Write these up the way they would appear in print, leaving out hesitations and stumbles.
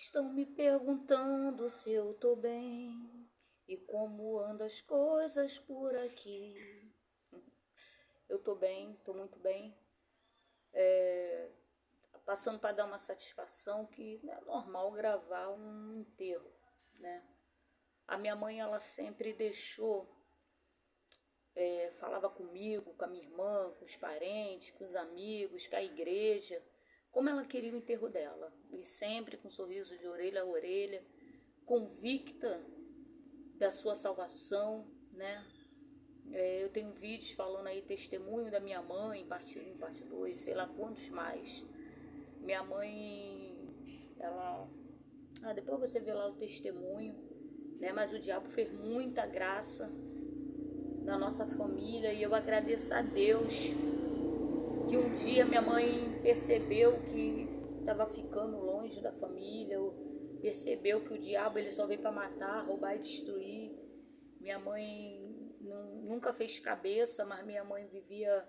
Estão me perguntando se eu tô bem e como andam as coisas por aqui. Eu tô bem, tô muito bem. Passando para dar uma satisfação que não é normal gravar um enterro, né? A minha mãe, ela sempre deixou, falava comigo, com a minha irmã, com os parentes, com os amigos, com a igreja, como ela queria o enterro dela. E sempre com um sorriso de orelha a orelha, convicta da sua salvação, né? Eu tenho vídeos falando aí, testemunho da minha mãe, parte 1, parte 2, sei lá quantos mais. Minha mãe, ela... depois você vê lá o testemunho, né? Mas o diabo fez muita graça na nossa família e eu agradeço a Deus que um dia minha mãe percebeu que estava ficando longe da família, percebeu que o diabo ele só veio para matar, roubar e destruir. Minha mãe nunca fez cabeça, mas minha mãe vivia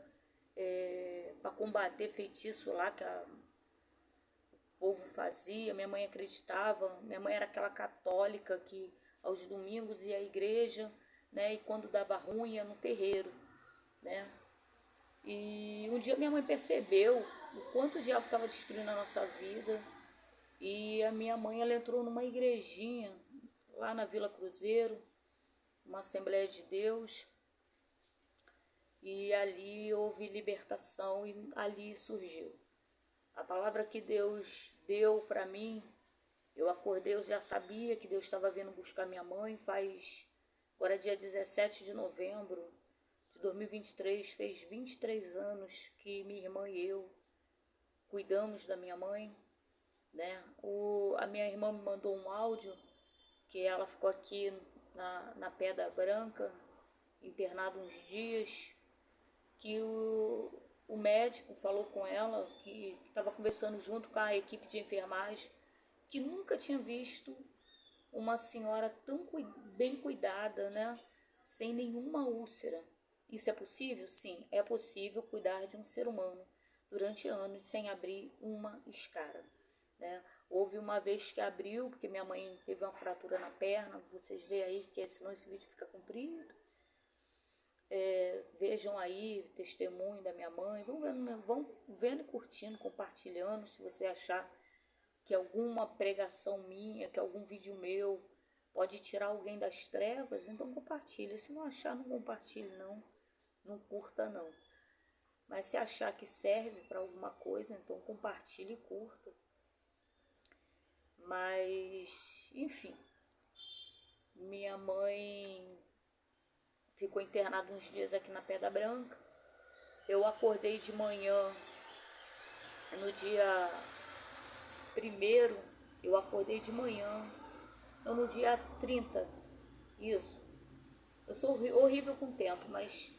para combater feitiço lá que o povo fazia. Minha mãe acreditava, minha mãe era aquela católica que aos domingos ia à igreja, né? E quando dava ruim ia no terreiro, né? E um dia minha mãe percebeu o quanto o diabo estava destruindo a nossa vida. E a minha mãe, ela entrou numa igrejinha lá na Vila Cruzeiro, uma Assembleia de Deus, e ali houve libertação e ali surgiu. A palavra que Deus deu para mim, eu acordei, eu já sabia que Deus estava vindo buscar minha mãe, agora dia 17 de novembro de 2023, fez 23 anos que minha irmã e eu cuidamos da minha mãe, né? A minha irmã me mandou um áudio que ela ficou aqui na Pedra Branca, internada uns dias, que o médico falou com ela, que estava conversando junto com a equipe de enfermagem, que nunca tinha visto uma senhora tão bem cuidada, né? Sem nenhuma úlcera. Isso é possível? Sim, é possível cuidar de um ser humano durante anos sem abrir uma escara, né? Houve uma vez que abriu, porque minha mãe teve uma fratura na perna, vocês veem aí, que senão esse vídeo fica comprido. Vejam aí testemunho da minha mãe, vão vendo e curtindo, compartilhando, se você achar que alguma pregação minha, que algum vídeo meu pode tirar alguém das trevas, então compartilhe. Se não achar, não compartilhe não curta não. Mas se achar que serve para alguma coisa, então compartilhe e curta. Mas, enfim, minha mãe ficou internada uns dias aqui na Pedra Branca. Eu acordei de manhã, no dia 1º, eu acordei de manhã, não, no dia 30, isso. Eu sou horrível com o tempo, mas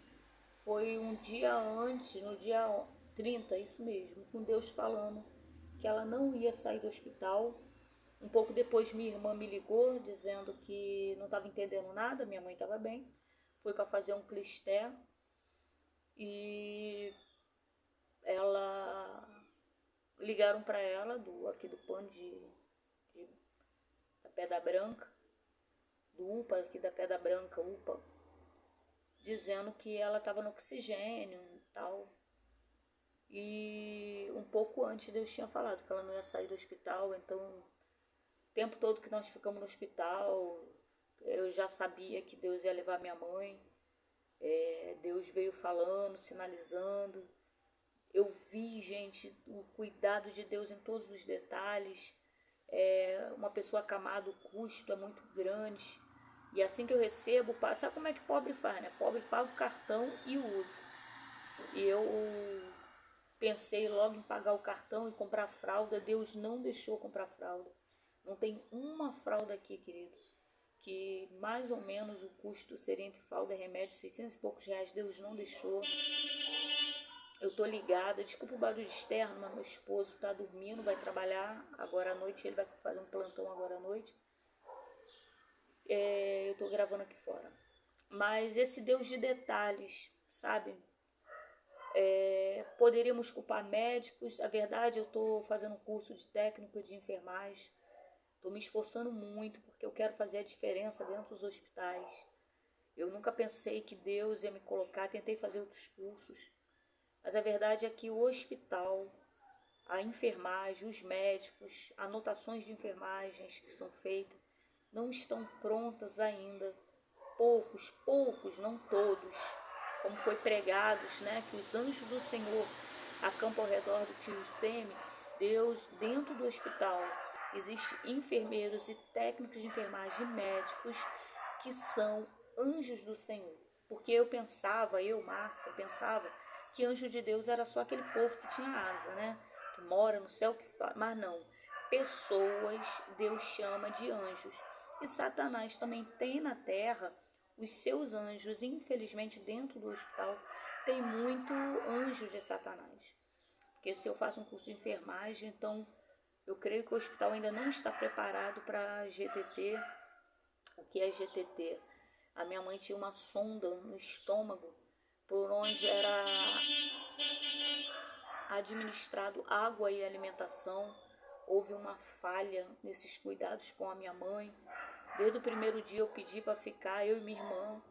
foi um dia antes, no dia 30, isso mesmo, com Deus falando que ela não ia sair do hospital. Um pouco depois minha irmã me ligou dizendo que não estava entendendo nada, minha mãe estava bem. Foi para fazer um clisté e ela ligaram para ela aqui do PAN da Pedra Branca, do UPA aqui da Pedra Branca, UPA, dizendo que ela estava no oxigênio e tal. E um pouco antes Deus tinha falado que ela não ia sair do hospital, então o tempo todo que nós ficamos no hospital, eu já sabia que Deus ia levar minha mãe. Deus veio falando, sinalizando. Eu vi, gente, o cuidado de Deus em todos os detalhes. Uma pessoa acamada, o custo é muito grande. E assim que eu recebo, sabe como é que pobre faz, né? Pobre paga o cartão e usa. E eu pensei logo em pagar o cartão e comprar fralda. Deus não deixou comprar fralda. Não tem uma fralda aqui, querido, que mais ou menos o custo seria entre fralda e remédio, 600 e poucos reais. Deus não deixou. Eu tô ligada, desculpa o barulho externo, mas meu esposo tá dormindo, vai trabalhar agora à noite, ele vai fazer um plantão agora à noite. Eu tô gravando aqui fora. Mas esse Deus de detalhes, sabe? Poderíamos culpar médicos. A verdade, eu tô fazendo um curso de técnico de enfermagem. Estou me esforçando muito porque eu quero fazer a diferença dentro dos hospitais. Eu nunca pensei que Deus ia me colocar, tentei fazer outros cursos, mas a verdade é que o hospital, a enfermagem, os médicos, anotações de enfermagens que são feitas, não estão prontas ainda. Poucos, não todos, como foi pregados, né, que os anjos do Senhor acampam ao redor do que os teme. Deus, dentro do hospital, existem enfermeiros e técnicos de enfermagem, médicos, que são anjos do Senhor. Porque Márcia, pensava que anjo de Deus era só aquele povo que tinha asa, né? Que mora no céu, mas não. Pessoas Deus chama de anjos. E Satanás também tem na terra os seus anjos. Infelizmente, dentro do hospital, tem muito anjo de Satanás. Porque se eu faço um curso de enfermagem, então eu creio que o hospital ainda não está preparado para GTT. O que é GTT? A minha mãe tinha uma sonda no estômago por onde era administrado água e alimentação. Houve uma falha nesses cuidados com a minha mãe. Desde o primeiro dia eu pedi para ficar, eu e minha irmã,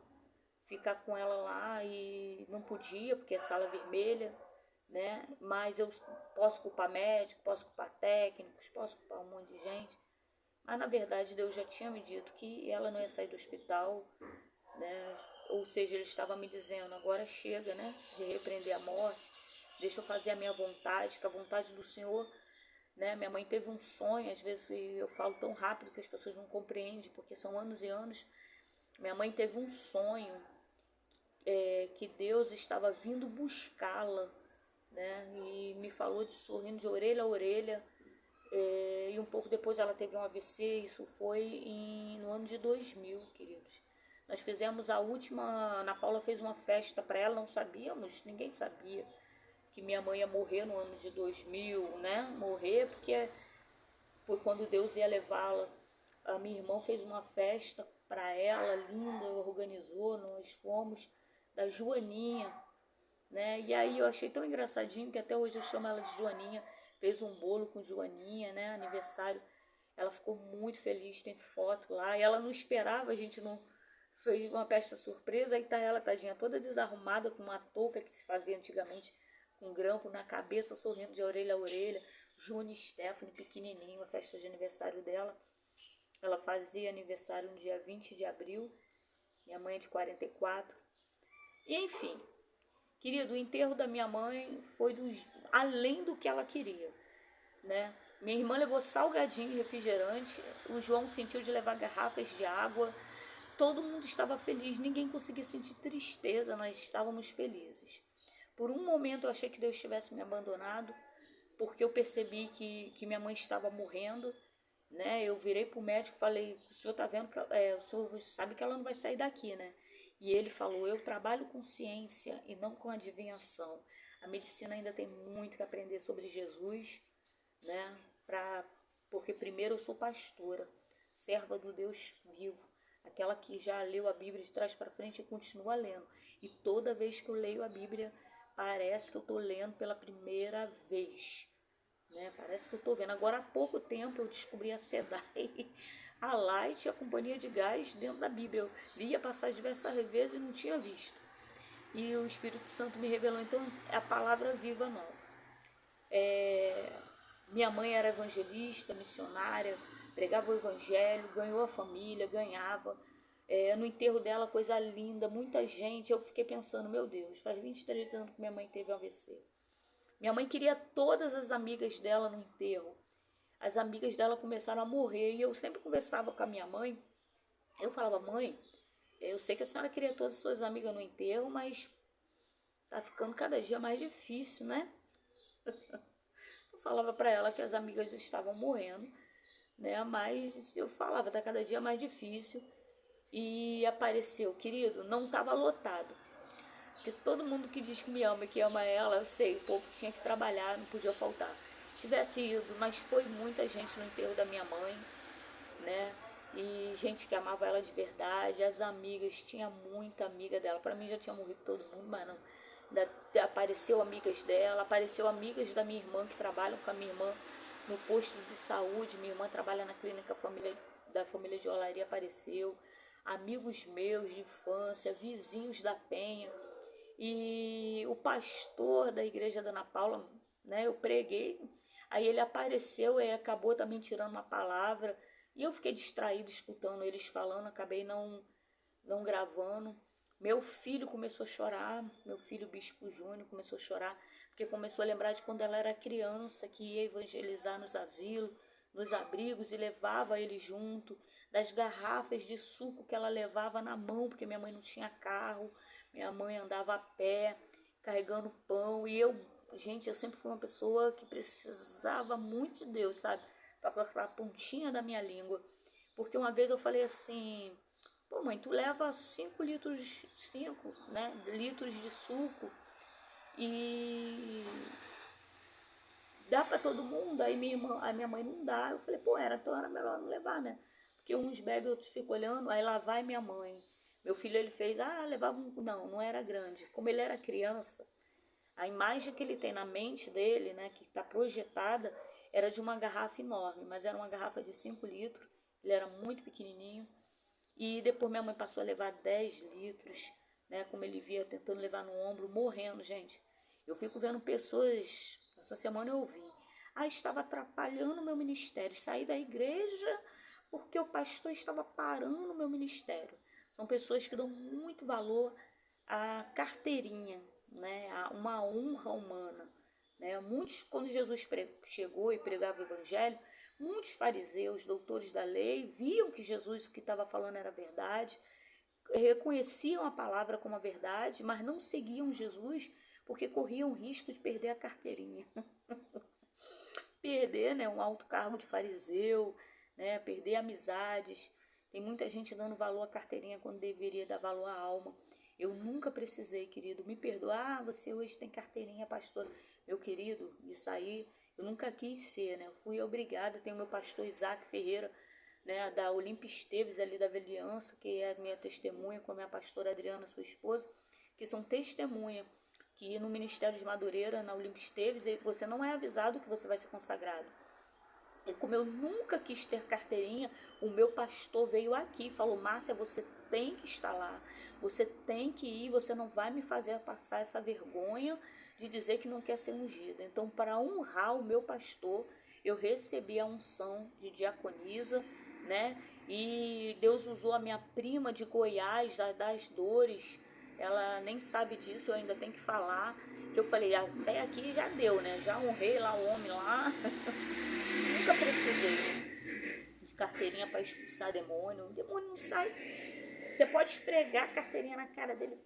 ficar com ela lá e não podia, porque é sala vermelha, né? Mas eu posso culpar médico, posso culpar técnicos, posso culpar um monte de gente. Mas na verdade Deus já tinha me dito que ela não ia sair do hospital, né? Ou seja, ele estava me dizendo, agora chega, né? De repreender a morte, deixa eu fazer a minha vontade, que a vontade do Senhor, né? Minha mãe teve um sonho, às vezes eu falo tão rápido que as pessoas não compreendem, porque são anos e anos. Minha mãe teve um sonho que Deus estava vindo buscá-la, né? E me falou de sorrindo de orelha a orelha. E um pouco depois ela teve um AVC, isso foi no ano de 2000, queridos. Nós fizemos a última, a Ana Paula fez uma festa para ela, não sabíamos, ninguém sabia que minha mãe ia morrer no ano de 2000, né? Morrer porque foi quando Deus ia levá-la. A minha irmã fez uma festa para ela, linda, organizou, nós fomos da Joaninha, né? E aí eu achei tão engraçadinho que até hoje eu chamo ela de Joaninha. Fez um bolo com Joaninha, né? Aniversário. Ela ficou muito feliz, tem foto lá. E ela não esperava, a gente não fez uma festa surpresa. Aí tá ela, tadinha, toda desarrumada, com uma touca que se fazia antigamente, com grampo na cabeça, sorrindo de orelha a orelha. Juni Stephanie, pequenininho, a festa de aniversário dela. Ela fazia aniversário no dia 20 de abril. Minha mãe é de 44. E enfim, querido, o enterro da minha mãe foi além do que ela queria, né? Minha irmã levou salgadinho e refrigerante, o João sentiu de levar garrafas de água, todo mundo estava feliz, ninguém conseguia sentir tristeza, nós estávamos felizes. Por um momento eu achei que Deus tivesse me abandonado, porque eu percebi que minha mãe estava morrendo, né? Eu virei para o médico e falei, o senhor está vendo, o senhor sabe que ela não vai sair daqui, né? E ele falou, eu trabalho com ciência e não com adivinhação. A medicina ainda tem muito que aprender sobre Jesus, né? Porque primeiro eu sou pastora, serva do Deus vivo, aquela que já leu a Bíblia de trás para frente e continua lendo. E toda vez que eu leio a Bíblia, parece que eu estou lendo pela primeira vez, né? Parece que eu estou vendo. Agora há pouco tempo eu descobri a SEDAI, a Light e a Companhia de Gás dentro da Bíblia. Eu lia passar diversas vezes e não tinha visto. E o Espírito Santo me revelou. Então é a palavra viva nova. Minha mãe era evangelista, missionária, pregava o evangelho, ganhou a família, ganhava. No enterro dela, coisa linda, muita gente. Eu fiquei pensando, meu Deus, faz 23 anos que minha mãe teve um AVC. Minha mãe queria todas as amigas dela no enterro. As amigas dela começaram a morrer e eu sempre conversava com a minha mãe. Eu falava, mãe, eu sei que a senhora queria todas as suas amigas no enterro, mas tá ficando cada dia mais difícil, né? Eu falava para ela que as amigas estavam morrendo, né? Mas eu falava, tá cada dia mais difícil. E apareceu, querido, não estava lotado. Porque todo mundo que diz que me ama e que ama ela, eu sei, o povo tinha que trabalhar, não podia faltar. Tivesse ido, mas foi muita gente no enterro da minha mãe, né? E gente que amava ela de verdade, as amigas, tinha muita amiga dela. Para mim já tinha morrido todo mundo, mas não. Apareceu amigas dela, apareceu amigas da minha irmã que trabalham com a minha irmã no posto de saúde. Minha irmã trabalha na clínica da família de Olaria, apareceu. Amigos meus de infância, vizinhos da Penha. E o pastor da igreja da Ana Paula, né, eu preguei, aí ele apareceu e acabou também tirando uma palavra. E eu fiquei distraído escutando eles falando, acabei não gravando. Meu filho começou a chorar, meu filho Bispo Júnior começou a chorar, porque começou a lembrar de quando ela era criança, que ia evangelizar nos asilos, nos abrigos, e levava ele junto, das garrafas de suco que ela levava na mão, porque minha mãe não tinha carro, minha mãe andava a pé, carregando pão, e eu, gente, eu sempre fui uma pessoa que precisava muito de Deus, sabe? Para colocar a pontinha da minha língua. Porque uma vez eu falei assim: pô, mãe, tu leva 5 né, litros de suco e dá para todo mundo? Aí a minha mãe não dá. Eu falei, pô, então era melhor não levar, né? Porque uns bebem, outros ficam olhando, aí lá vai minha mãe. Meu filho, ele fez, levava um... Não era grande. Como ele era criança, a imagem que ele tem na mente dele, né, que está projetada, era de uma garrafa enorme, mas era uma garrafa de 5 litros. Ele era muito pequenininho. E depois minha mãe passou a levar 10 litros, né? Como ele via, tentando levar no ombro, morrendo, gente. Eu fico vendo pessoas, essa semana eu ouvi, estava atrapalhando o meu ministério, saí da igreja porque o pastor estava parando o meu ministério. São pessoas que dão muito valor à carteirinha, né? A uma honra humana. Né? Muitos, quando Jesus chegou e pregava o evangelho, muitos fariseus, doutores da lei, viam que Jesus, o que estava falando era verdade, reconheciam a palavra como a verdade, mas não seguiam Jesus porque corriam o risco de perder a carteirinha. Perder, né, um alto cargo de fariseu, né, perder amizades. Tem muita gente dando valor à carteirinha quando deveria dar valor à alma. Eu nunca precisei, querido, me perdoar. Você hoje tem carteirinha, pastor. Meu querido, isso aí eu nunca quis ser, né? Eu fui obrigada. Tem o meu pastor Isaac Ferreira, né, da Olímpia Esteves, ali da Aliança, que é a minha testemunha, com a minha pastora Adriana, sua esposa, que são testemunha que no Ministério de Madureira, na Olímpia Esteves, você não é avisado que você vai ser consagrado. E como eu nunca quis ter carteirinha, o meu pastor veio aqui e falou: Márcia, você tem que estar lá, você tem que ir, você não vai me fazer passar essa vergonha de dizer que não quer ser ungida. Então, para honrar o meu pastor, eu recebi a unção de diaconisa, né? E Deus usou a minha prima de Goiás, das Dores. Ela nem sabe disso, eu ainda tenho que falar. Que eu falei, até aqui já deu, né? Já honrei lá o homem lá. Nunca precisei de carteirinha para expulsar demônio. O demônio não sai. Você pode esfregar a carteirinha na cara dele,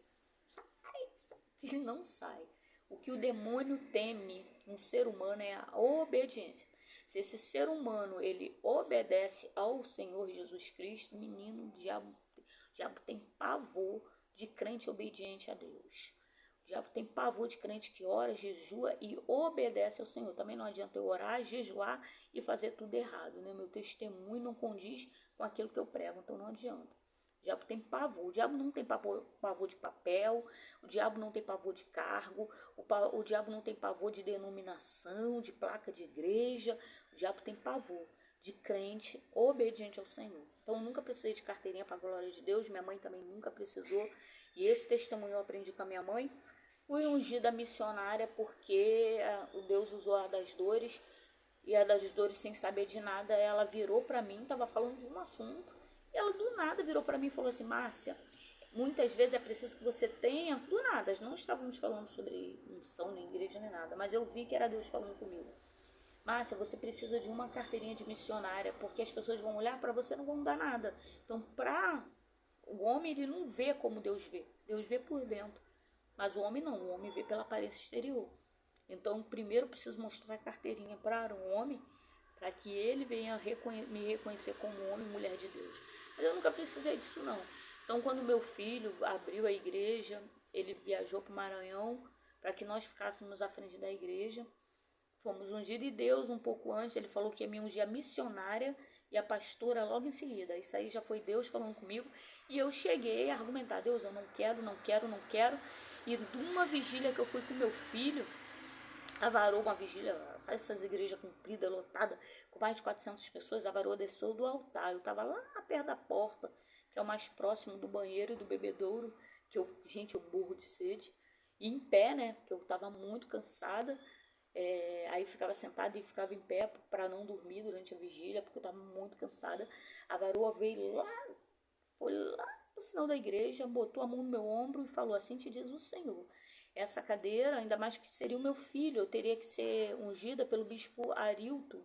sai. Ele não sai. O que o demônio teme no ser humano é a obediência. Se esse ser humano ele obedece ao Senhor Jesus Cristo, menino, o diabo tem pavor de crente obediente a Deus. O diabo tem pavor de crente que ora, jejua e obedece ao Senhor. Também não adianta eu orar, jejuar e fazer tudo errado, né? Meu testemunho não condiz com aquilo que eu prego, então não adianta. O diabo tem pavor. O diabo não tem pavor de papel, o diabo não tem pavor de cargo, o diabo não tem pavor de denominação, de placa de igreja. O diabo tem pavor de crente obediente ao Senhor. Então eu nunca precisei de carteirinha para a glória de Deus, minha mãe também nunca precisou. E esse testemunho eu aprendi com a minha mãe. Fui ungida missionária porque o Deus usou a das Dores, e a das Dores, sem saber de nada, ela virou para mim, estava falando de um assunto, e ela do nada virou para mim e falou assim: Márcia, muitas vezes é preciso que você tenha, do nada, não estávamos falando sobre unção, nem igreja, nem nada, mas eu vi que era Deus falando comigo. Márcia, você precisa de uma carteirinha de missionária, porque as pessoas vão olhar para você e não vão dar nada. Então, o homem, ele não vê como Deus vê por dentro. Mas o homem não, o homem vê pela aparência exterior. Então, primeiro eu preciso mostrar a carteirinha para o homem, para que ele venha me reconhecer como homem e mulher de Deus. Mas eu nunca precisei disso, não. Então, quando meu filho abriu a igreja, ele viajou para o Maranhão para que nós ficássemos à frente da igreja. Fomos ungidos, e Deus, um pouco antes, ele falou que ia me ungir a missionária e a pastora logo em seguida. Isso aí já foi Deus falando comigo. E eu cheguei a argumentar: Deus, eu não quero. E de uma vigília que eu fui com meu filho, avarou uma vigília, sabe essas igrejas compridas, lotadas, com mais de 400 pessoas, a varoa desceu do altar. Eu estava lá perto da porta, que é o mais próximo do banheiro e do bebedouro, que eu, gente, eu morro de sede. E em pé, né, porque eu estava muito cansada. Aí ficava sentada e ficava em pé para não dormir durante a vigília, porque eu estava muito cansada. A varoa veio lá, foi lá no final da igreja, botou a mão no meu ombro e falou: assim te diz o Senhor. Essa cadeira, ainda mais que seria o meu filho, eu teria que ser ungida pelo bispo Arilto.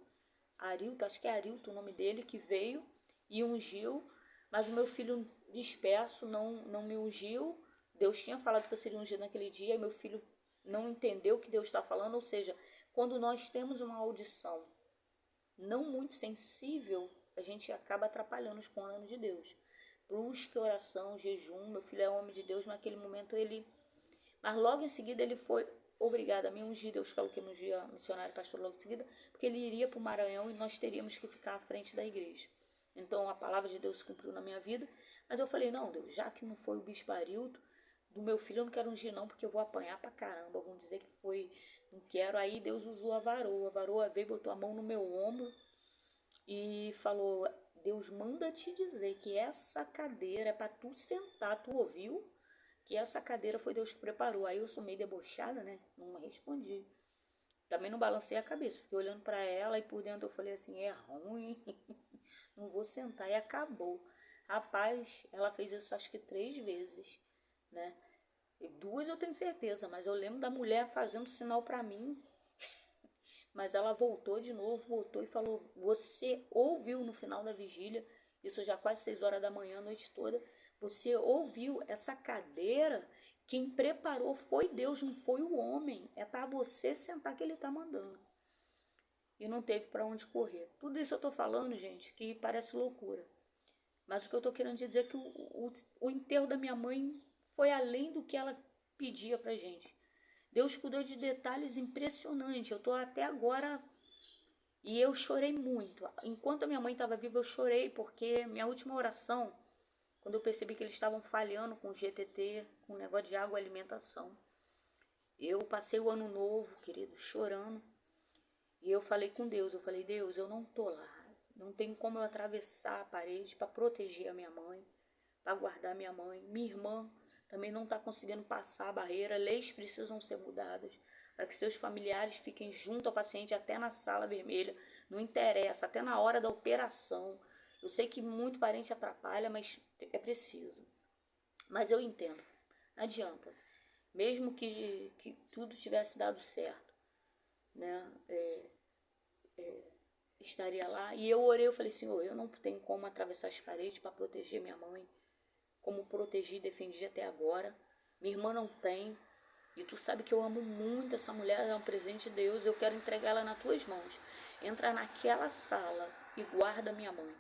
Arilto, acho que é Arilto o nome dele, que veio e ungiu, mas o meu filho disperso não me ungiu. Deus tinha falado que eu seria ungido naquele dia, e meu filho não entendeu o que Deus está falando. Ou seja, quando nós temos uma audição não muito sensível, a gente acaba atrapalhando os planos de Deus. Busca, oração, jejum. Meu filho é homem de Deus, naquele momento ele. Mas logo em seguida ele foi obrigado a me ungir. Deus falou que me ungia missionário pastor logo em seguida, porque ele iria para o Maranhão e nós teríamos que ficar à frente da igreja. Então a palavra de Deus se cumpriu na minha vida. Mas eu falei: não, Deus, já que não foi o bispo Arilto, do meu filho eu não quero ungir, não, porque eu vou apanhar pra caramba. Vão dizer que foi. Não quero. Aí Deus usou a varoa. A varoa veio, botou a mão no meu ombro e falou: Deus manda te dizer que essa cadeira é para tu sentar. Tu ouviu? Que essa cadeira foi Deus que preparou. Aí eu sou meio debochada, né? Não respondi. Também não balancei a cabeça. Fiquei olhando para ela e por dentro eu falei assim: é ruim. Não vou sentar. E acabou. Rapaz, ela fez isso acho que 3 vezes, né? E 2 eu tenho certeza, mas eu lembro da mulher fazendo sinal para mim. Mas ela voltou de novo, voltou e falou: você ouviu no final da vigília, isso já quase 6 horas da manhã, a noite toda, você ouviu essa cadeira, quem preparou foi Deus, não foi o homem. É para você sentar que ele está mandando. E não teve para onde correr. Tudo isso eu estou falando, gente, que parece loucura. Mas o que eu estou querendo dizer é que o enterro da minha mãe foi além do que ela pedia pra gente. Deus cuidou de detalhes impressionantes. Eu estou até agora. E eu chorei muito. Enquanto a minha mãe estava viva, eu chorei, porque minha última oração, quando eu percebi que eles estavam falhando com o GTT, com o negócio de água e alimentação, eu passei o ano novo, querido, chorando. E eu falei com Deus, eu falei: Deus, eu não tô lá. Não tem como eu atravessar a parede para proteger a minha mãe, para guardar minha mãe. Minha irmã também não está conseguindo passar a barreira. Leis precisam ser mudadas para que seus familiares fiquem junto ao paciente até na sala vermelha. Não interessa, até na hora da operação. Eu sei que muito parente atrapalha, mas é preciso. Mas eu entendo, não adianta. Mesmo que tudo tivesse dado certo, né? Estaria lá. E eu orei, eu falei: Senhor, eu não tenho como atravessar as paredes para proteger minha mãe, como protegi e defendi até agora. Minha irmã não tem. E tu sabe que eu amo muito essa mulher, ela é um presente de Deus. Eu quero entregá-la nas tuas mãos. Entra naquela sala e guarda minha mãe.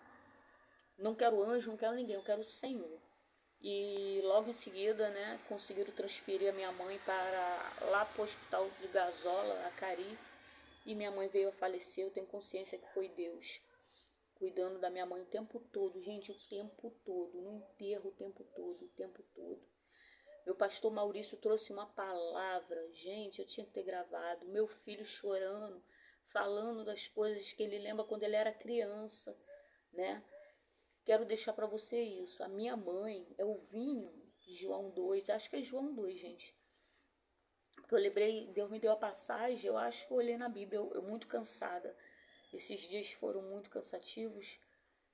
Não quero anjo, não quero ninguém, eu quero o Senhor. E logo em seguida, né, conseguiram transferir a minha mãe para lá para o hospital de Gazola, a Cari. E minha mãe veio a falecer. Eu tenho consciência que foi Deus cuidando da minha mãe o tempo todo, gente, o tempo todo, no enterro o tempo todo, o tempo todo. Meu pastor Maurício trouxe uma palavra, gente, eu tinha que ter gravado. Meu filho chorando, falando das coisas que ele lembra quando ele era criança, né? Quero deixar para você isso. A minha mãe é o vinho de João 2, acho que é João 2, gente. Porque eu lembrei, Deus me deu a passagem, eu acho que eu olhei na Bíblia, eu muito cansada. Esses dias foram muito cansativos,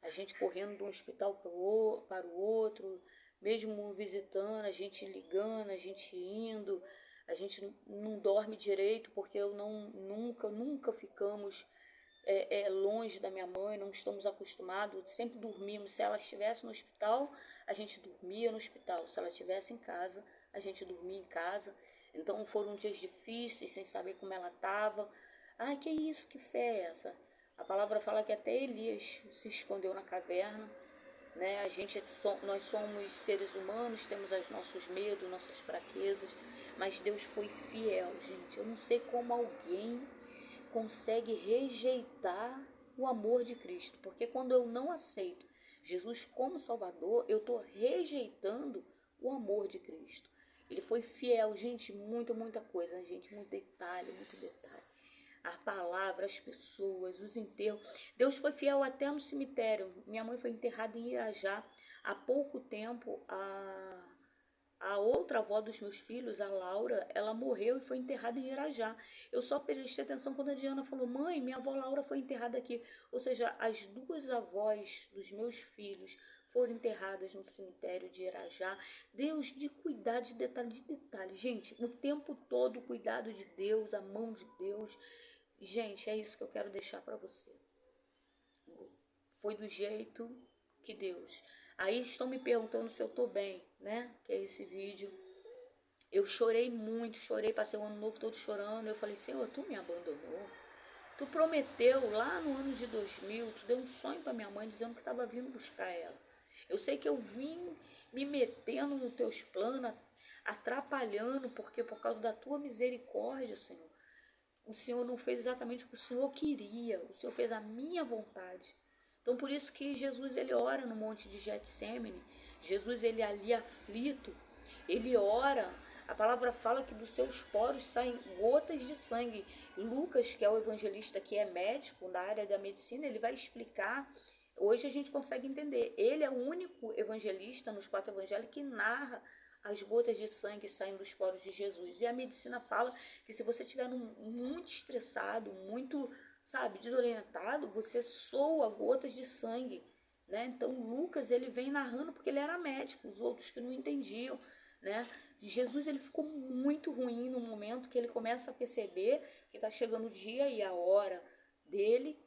a gente correndo de um hospital para o outro, mesmo visitando, a gente ligando, a gente indo, a gente não dorme direito, porque eu nunca ficamos longe da minha mãe, não estamos acostumados, sempre dormimos. Se ela estivesse no hospital, a gente dormia no hospital. Se ela estivesse em casa, a gente dormia em casa. Então foram dias difíceis, sem saber como ela estava. Ai, que isso, que fé é essa? A palavra fala que até Elias se escondeu na caverna, né? Nós somos seres humanos, temos os nossos medos, nossas fraquezas, mas Deus foi fiel, gente. Eu não sei como alguém consegue rejeitar o amor de Cristo, porque quando eu não aceito Jesus como Salvador, eu estou rejeitando o amor de Cristo. Ele foi fiel, gente, muita coisa, gente, muito detalhe, muito detalhe. a palavra, as pessoas, os enterros. Deus foi fiel até no cemitério. Minha mãe foi enterrada em Irajá. Há pouco tempo, a outra avó dos meus filhos, a Laura, ela morreu e foi enterrada em Irajá. Eu só prestei atenção quando a Diana falou: mãe, minha avó Laura foi enterrada aqui. Ou seja, as duas avós dos meus filhos foram enterradas no cemitério de Irajá. Deus, de cuidado, de detalhe, de detalhe. Gente, o tempo todo o cuidado de Deus, a mão de Deus. Gente, é isso que eu quero deixar para você. Foi do jeito que Deus. Aí estão me perguntando se eu tô bem, né? Que é esse vídeo. Eu chorei muito, chorei, passei o ano novo todo chorando. Eu falei: Senhor, tu me abandonou. Tu prometeu lá no ano de 2000, tu deu um sonho para minha mãe dizendo que estava vindo buscar ela. Eu sei que eu vim me metendo nos teus planos, atrapalhando, porque por causa da tua misericórdia, Senhor, o Senhor não fez exatamente o que o Senhor queria, o Senhor fez a minha vontade. Então por isso que Jesus ele ora no monte de Getsêmani, Jesus ele ali aflito, ele ora, a palavra fala que dos seus poros saem gotas de sangue. Lucas, que é o evangelista que é médico na área da medicina, ele vai explicar, hoje a gente consegue entender, ele é o único evangelista nos 4 evangelhos que narra as gotas de sangue saindo dos poros de Jesus. E a medicina fala que se você estiver muito estressado, muito, sabe, desorientado, você soa gotas de sangue, né? Então Lucas ele vem narrando porque ele era médico, os outros que não entendiam, né? Jesus ele ficou muito ruim no momento que ele começa a perceber que está chegando o dia e a hora dele,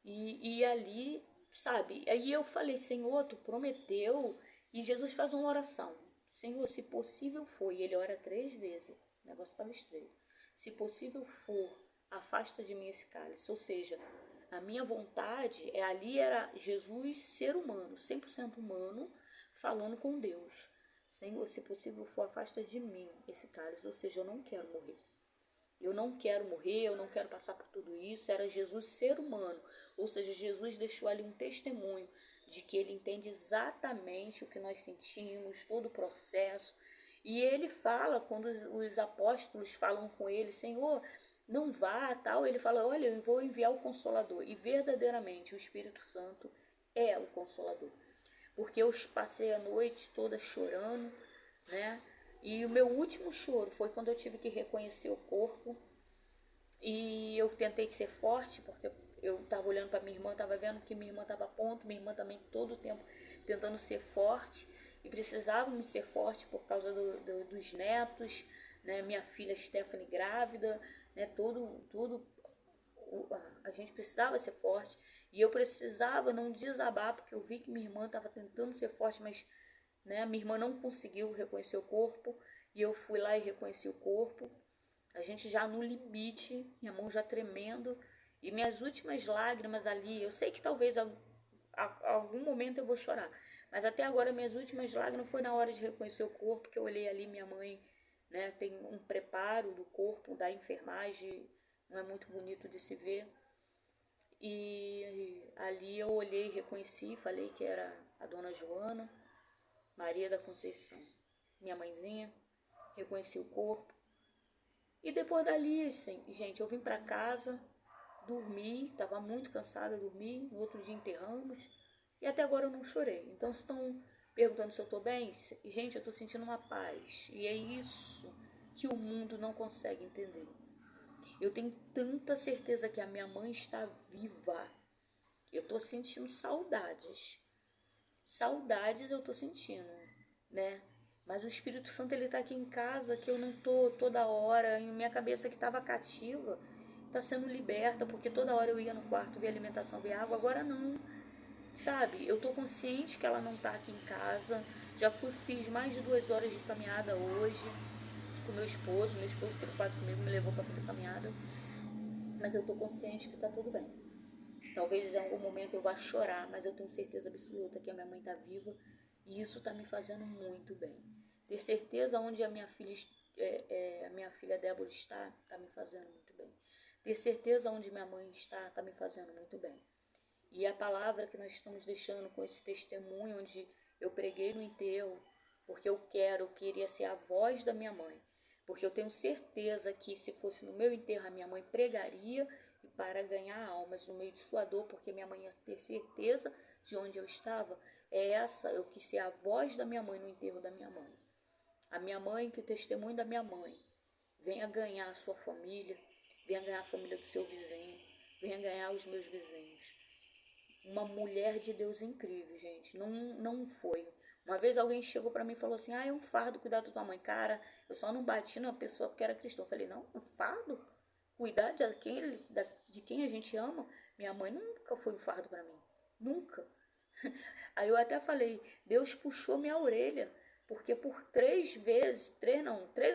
e ali, sabe? Aí eu falei: Senhor, tu prometeu. E Jesus faz uma oração: Senhor, se possível for. E ele ora 3 vezes. O negócio estava estranho. Se possível for, afasta de mim esse cálice. Ou seja, a minha vontade, ali era Jesus ser humano, 100% humano, falando com Deus. Senhor, se possível for, afasta de mim esse cálice. Ou seja, eu não quero morrer. Eu não quero morrer, eu não quero passar por tudo isso. Era Jesus ser humano. Ou seja, Jesus deixou ali um testemunho de que ele entende exatamente o que nós sentimos, todo o processo. E ele fala, quando os apóstolos falam com ele: Senhor, não vá, tal. Ele fala: olha, eu vou enviar o Consolador. E verdadeiramente o Espírito Santo é o Consolador. Porque eu passei a noite toda chorando, né? E o meu último choro foi quando eu tive que reconhecer o corpo. E eu tentei ser forte, porque eu estava olhando para minha irmã, estava vendo que minha irmã estava a ponto, minha irmã também todo o tempo tentando ser forte. E precisávamos ser forte por causa dos netos, né? Minha filha Stephanie grávida, né? Tudo a gente precisava ser forte. E eu precisava não desabar, porque eu vi que minha irmã estava tentando ser forte, mas, né, minha irmã não conseguiu reconhecer o corpo. E eu fui lá e reconheci o corpo. A gente já no limite, minha mão já tremendo. E minhas últimas lágrimas ali, eu sei que talvez a algum momento eu vou chorar. Mas até agora minhas últimas lágrimas foi na hora de reconhecer o corpo, que eu olhei ali minha mãe, né, tem um preparo do corpo, da enfermagem, não é muito bonito de se ver. E ali eu olhei e reconheci, falei que era a dona Joana, Maria da Conceição, minha mãezinha, reconheci o corpo. E depois dali, assim, gente, eu vim para casa, dormi, estava muito cansada, dormi, no outro dia enterramos, e até agora eu não chorei. Então, se estão perguntando se eu estou bem, gente, eu estou sentindo uma paz, e é isso que o mundo não consegue entender. Eu tenho tanta certeza que a minha mãe está viva. Eu estou sentindo saudades. Saudades eu estou sentindo, né? Mas o Espírito Santo ele está aqui em casa, que eu não tô toda hora, e minha cabeça que estava cativa está sendo liberta, porque toda hora eu ia no quarto ver alimentação, ver água, agora não, sabe? Eu tô consciente que ela não tá aqui em casa, fiz mais de 2 horas de caminhada hoje com meu esposo preocupado comigo me levou para fazer caminhada, mas eu tô consciente que tá tudo bem. Talvez em algum momento eu vá chorar, mas eu tenho certeza absoluta que a minha mãe está viva e isso está me fazendo muito bem. Ter certeza onde a minha filha Débora está me fazendo muito bem. Ter certeza onde minha mãe está me fazendo muito bem. E a palavra que nós estamos deixando com esse testemunho, onde eu preguei no enterro, porque eu queria ser a voz da minha mãe. Porque eu tenho certeza que se fosse no meu enterro, a minha mãe pregaria para ganhar almas no meio de sua dor, porque minha mãe ia ter certeza de onde eu estava. É essa, eu quis ser a voz da minha mãe no enterro da minha mãe. A minha mãe, que o testemunho da minha mãe venha ganhar a sua família, venha ganhar a família do seu vizinho, venha ganhar os meus vizinhos. Uma mulher de Deus incrível, gente. Não foi. Uma vez alguém chegou para mim e falou assim: é um fardo cuidar da tua mãe. Cara, eu só não bati na pessoa porque era cristã. Eu falei: não, um fardo? Cuidar de quem a gente ama? Minha mãe nunca foi um fardo para mim. Nunca. Aí eu até falei: Deus puxou minha orelha. Porque por 3 vezes, 3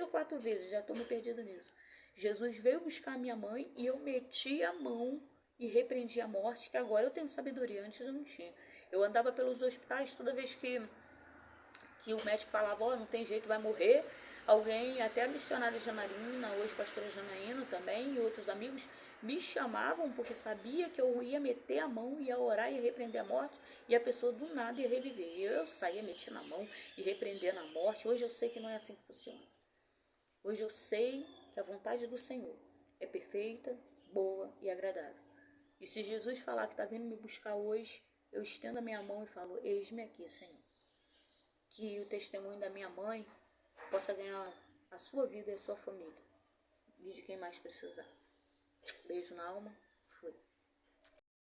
ou 4 vezes, já estou me perdido nisso. Jesus veio buscar a minha mãe e eu meti a mão e repreendi a morte, que agora eu tenho sabedoria, antes eu não tinha. Eu andava pelos hospitais toda vez que o médico falava, ó, não tem jeito, vai morrer. Alguém, até a missionária Janaína, hoje pastora Janaína também, e outros amigos, me chamavam porque sabia que eu ia meter a mão, ia orar e repreender a morte, e a pessoa do nada ia reviver. E eu saía metendo a mão e repreendendo a morte. Hoje eu sei que não é assim que funciona. Hoje eu sei que a vontade do Senhor é perfeita, boa e agradável. E se Jesus falar que está vindo me buscar hoje, eu estendo a minha mão e falo, eis-me aqui, Senhor. Que o testemunho da minha mãe possa ganhar a sua vida e a sua família. E de quem mais precisar. Beijo na alma. Fui.